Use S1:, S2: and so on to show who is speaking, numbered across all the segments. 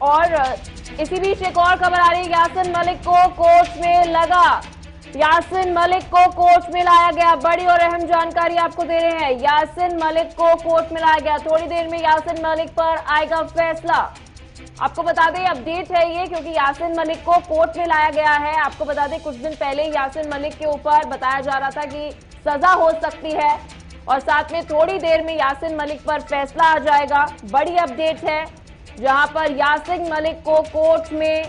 S1: और इसी बीच एक और खबर आ रही है, यासिन मलिक को कोर्ट में लगा। यासिन मलिक को कोर्ट में लाया गया। बड़ी और अहम जानकारी आपको दे रहे हैं। यासिन मलिक को कोर्ट में लाया गया। थोड़ी देर में यासिन मलिक पर आएगा फैसला। आपको बता दें अपडेट है ये, क्योंकि यासिन मलिक को कोर्ट में लाया गया है। आपको बता दें कुछ दिन पहले यासिन मलिक के ऊपर बताया जा रहा था कि सजा हो सकती है, और साथ में थोड़ी देर में यासिन मलिक पर फैसला आ जाएगा। बड़ी अपडेट है जहां पर यासिन मलिक को कोर्ट में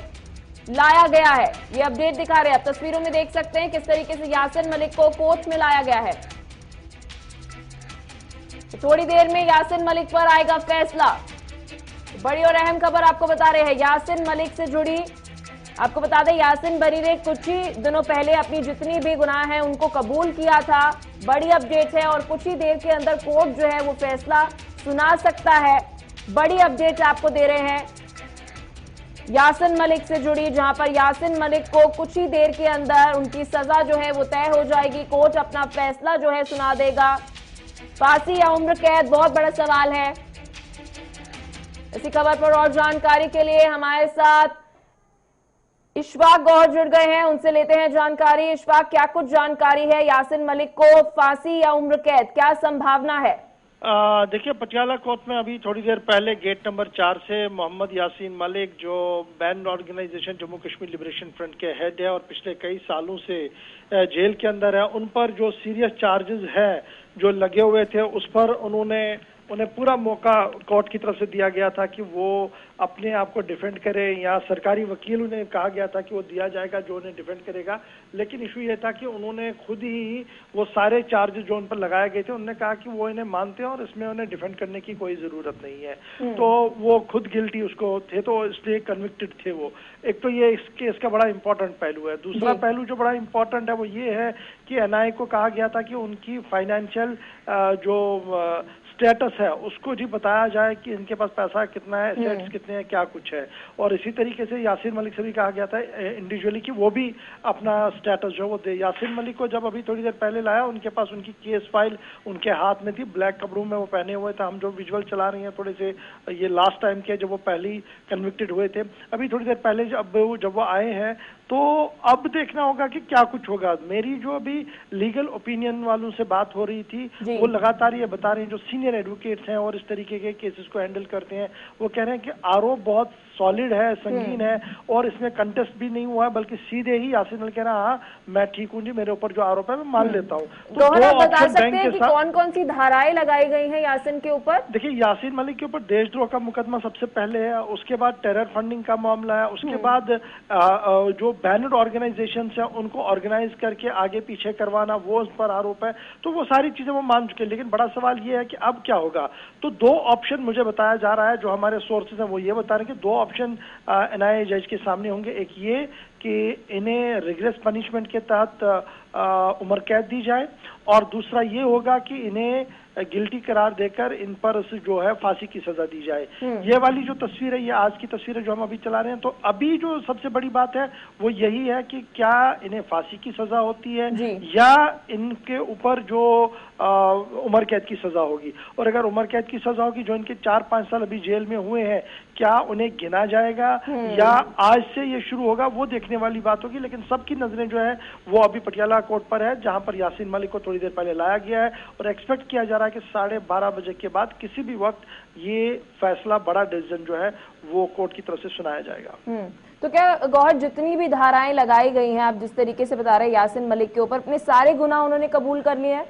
S1: लाया गया है। ये अपडेट दिखा रहे हैं, आप तस्वीरों में देख सकते हैं किस तरीके से यासिन मलिक को कोर्ट में लाया गया है। तो थोड़ी देर में यासिन मलिक पर आएगा फैसला। बड़ी और अहम खबर आपको बता रहे हैं यासिन मलिक से जुड़ी। आपको बता दें यासिन बरी ने कुछ ही दिनों पहले अपनी जितनी भी गुनाह हैं उनको कबूल किया था। बड़ी अपडेट है और कुछ ही देर के अंदर कोर्ट जो है वो फैसला सुना सकता है। बड़ी अपडेट आपको दे रहे हैं यासिन मलिक से जुड़ी, जहां पर यासिन मलिक को कुछ ही देर के अंदर उनकी सजा जो है वो तय हो जाएगी। कोर्ट अपना फैसला जो है सुना देगा। फांसी या उम्र कैद, बहुत बड़ा सवाल है। इसी खबर पर और जानकारी के लिए हमारे साथ इशफाक गौहर जुड़ गए हैं, उनसे लेते हैं जानकारी। इशफाक, क्या कुछ जानकारी है? यासिन मलिक को फांसी या उम्र कैद, क्या संभावना है?
S2: देखिए, पटियाला कोर्ट में अभी थोड़ी देर पहले गेट नंबर 4 से मोहम्मद यासीन मलिक, जो banned organisation Jammu Kashmir liberation front के हेड है और पिछले कई सालों से जेल के अंदर है, उन पर जो सीरियस चार्जेस है जो लगे हुए थे, उस पर उन्हें पूरा मौका कोर्ट की तरफ से दिया गया था कि वो अपने आप को डिफेंड करें, या सरकारी वकील उन्हें कहा गया था कि वो दिया जाएगा जो उन्हें डिफेंड करेगा। लेकिन इशू ये था कि उन्होंने खुद ही वो सारे चार्जेस जो उन पर लगाए गए थे, उन्होंने कहा कि वो इन्हें मानते हैं और इसमें उन्हें डिफेंड करने की कोई जरूरत नहीं है। तो वो खुद गिल्टी उसको थे, तो इसलिए कन्विक्टेड थे वो। एक तो ये इस केस का बड़ा इंपॉर्टेंट पहलू है। दूसरा पहलू जो बड़ा इंपॉर्टेंट है वो ये है कि एनआईए को कहा गया था कि उनकी फाइनेंशियल जो स्टेटस है उसको जी बताया जाए कि इनके पास पैसा कितना है, एसेट्स कितने हैं, क्या कुछ है। और इसी तरीके से यासिन मलिक से भी कहा गया था इंडिविजुअली कि वो भी अपना स्टेटस जो वो दे। यासिन मलिक को जब अभी थोड़ी देर पहले लाया, उनके पास उनकी केस फाइल उनके हाथ में थी, ब्लैक कपड़ों में वो पहने हुए थे। हम जो विजुअल चला रहे हैं थोड़े से ये लास्ट टाइम के, जब वो पहले कन्विक्टेड हुए थे, अभी थोड़ी देर पहले जब वो आए हैं, तो अब देखना होगा कि क्या कुछ होगा। मेरी जो अभी लीगल ओपिनियन वालों से बात हो रही थी, वो लगातार ये बता रहे हैं, जो सीनियर एडवोकेट्स हैं और इस तरीके के केसेस को हैंडल करते हैं, वो कह रहे हैं कि आरोप बहुत सॉलिड है, संगीन है, और इसमें कंटेस्ट भी नहीं हुआ है, बल्कि सीधे ही यासिन मलिक कह रहा हाँ मैं ठीक हूँ जी, मेरे ऊपर जो आरोप है मैं मान लेता हूँ।
S1: तो आप बता सकते हैं कि कौन कौन सी धाराएं लगाई गई हैं यासिन के ऊपर?
S2: देखिए, यासिन मलिक के ऊपर देशद्रोह का मुकदमा सबसे पहले है, उसके बाद टेरर फंडिंग का मामला है, उसके बाद जो बैनर्ड ऑर्गेनाइजेशन है उनको ऑर्गेनाइज करके आगे पीछे करवाना, वो उस पर आरोप है। तो वो सारी चीजें वो मान चुके हैं। लेकिन बड़ा सवाल ये है कि अब क्या होगा। तो दो ऑप्शन मुझे बताया जा रहा है, जो हमारे सोर्सेज हैं वो ये बता रहे हैं कि दो ऑप्शन एनआईए जज के सामने होंगे। एक ये कि इन्हें रिग्रेस पनिशमेंट के तहत उम्र कैद दी जाए, और दूसरा ये होगा कि इन्हें गिल्टी करार देकर इन पर जो है फांसी की सजा दी जाए। ये वाली जो तस्वीर है, ये आज की तस्वीर है जो हम अभी चला रहे हैं। तो अभी जो सबसे बड़ी बात है वो यही है कि क्या इन्हें फांसी की सजा होती है या इनके ऊपर जो उम्र कैद की सजा होगी। और अगर उम्र कैद की सजा होगी, जो इनके 4-5 साल अभी जेल में हुए हैं, क्या उन्हें गिना जाएगा या आज से ये शुरू होगा, वो देखने वाली बात होगी। लेकिन सबकी नजरें जो है वो अभी पटियाला कोर्ट पर है, जहां पर यासिन मलिक को थोड़ी देर पहले लाया गया है, और एक्सपेक्ट किया जा रहा है कि 12:30 बजे के बाद किसी भी वक्त ये फैसला, बड़ा डिसीजन जो है वो कोर्ट की तरफ से सुनाया जाएगा।
S1: तो क्या गौहर, जितनी भी धाराएं लगाई गई हैं, आप जिस तरीके से बता रहे हैं यासिन मलिक के ऊपर, अपने सारे गुनाह उन्होंने कबूल कर लिए हैं?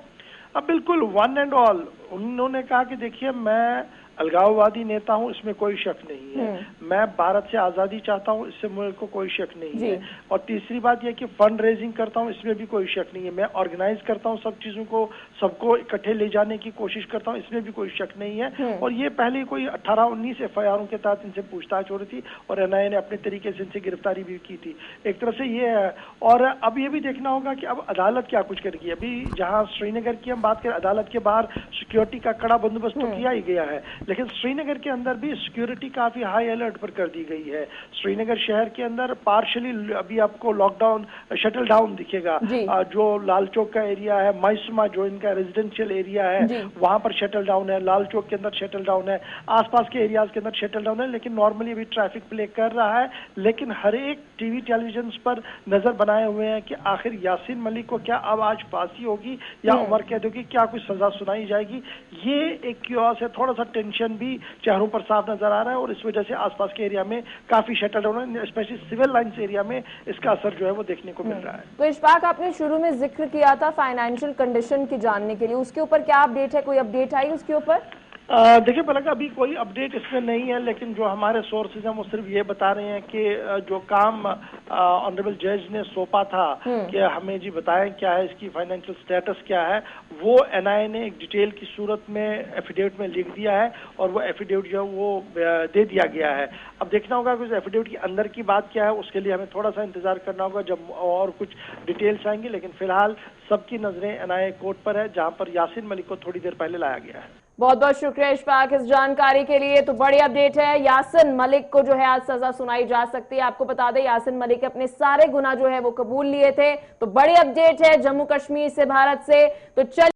S2: अब बिल्कुल वन एंड ऑल उन्होंने कहा कि देखिए, मैं अलगाववादी नेता हूं, इसमें कोई शक नहीं है। मैं भारत से आजादी चाहता हूं, इससे मुझे को कोई शक नहीं है। और तीसरी बात यह कि फंड रेजिंग करता हूं, इसमें भी कोई शक नहीं है। मैं ऑर्गेनाइज करता हूं सब चीजों को, सबको इकट्ठे ले जाने की कोशिश करता हूं, इसमें भी कोई शक नहीं है। और ये पहले कोई 18-19 एफआईआर के तहत इनसे पूछताछ हो रही थी, और एनआईए ने अपने तरीके से इनसे गिरफ्तारी भी की थी। एक तरह से ये है। और अब ये भी देखना होगा कि अब अदालत क्या कुछ करेगी। अभी जहां श्रीनगर की हम बात करें, अदालत के बाहर सिक्योरिटी का कड़ा बंदोबस्त तो किया ही गया है, लेकिन श्रीनगर के अंदर भी सिक्योरिटी काफी हाई अलर्ट पर कर दी गई है। श्रीनगर शहर के अंदर पार्शली अभी आपको लॉकडाउन शटल डाउन दिखेगा। जो लाल चौक का एरिया है, माइसमा जो इनका रेजिडेंशियल एरिया है, वहां पर शटल डाउन है। लाल चौक के अंदर शटल डाउन है, आसपास के एरियाज के अंदर शटल डाउन है। लेकिन नॉर्मली अभी ट्रैफिक प्ले कर रहा है। लेकिन हर एक टीवी टेलीविजन पर नजर बनाए हुए हैं कि आखिर यासीन मलिक को क्या अब आज फांसी होगी या उम्र कैद होगी, क्या कोई सजा सुनाई जाएगी। ये एक क्यूरियस है, थोड़ा सा टेंशन भी चेहरों पर साफ नजर आ रहा है और इस वजह से आसपास के एरिया में काफी शटल डाउन है, स्पेशली सिविल लाइंस एरिया में इसका असर जो है वो देखने को मिल रहा है।
S1: तो इशफाक, आपने शुरू में जिक्र किया था फाइनेंशियल कंडीशन की जानने के लिए, उसके ऊपर क्या अपडेट है? कोई अपडेट आई उसके ऊपर?
S2: देखिए पलक, अभी कोई अपडेट इसमें नहीं है, लेकिन जो हमारे सोर्सेज हैं वो सिर्फ ये बता रहे हैं कि जो काम ऑनरेबल जज ने सौंपा था कि हमें जी बताएं क्या है इसकी फाइनेंशियल स्टेटस क्या है, वो एनआईए ने एक डिटेल की सूरत में एफिडेविट में लिख दिया है और वो एफिडेविट जो है वो दे दिया गया है। अब देखना होगा कि उस एफिडेविट के अंदर की बात क्या है, उसके लिए हमें थोड़ा सा इंतजार करना होगा जब और कुछ डिटेल्स आएंगी। लेकिन फिलहाल सबकी नजरें एनआईए कोर्ट पर है, जहां पर यासीन मलिक को थोड़ी देर पहले लाया गया है।
S1: बहुत बहुत शुक्रिया इशफाक इस जानकारी के लिए। तो बड़ी अपडेट है, यासीन मलिक को जो है आज सजा सुनाई जा सकती है। आपको बता दें यासीन मलिक अपने सारे गुनाह जो है वो कबूल लिए थे। तो बड़ी अपडेट है जम्मू कश्मीर से, भारत से। तो चल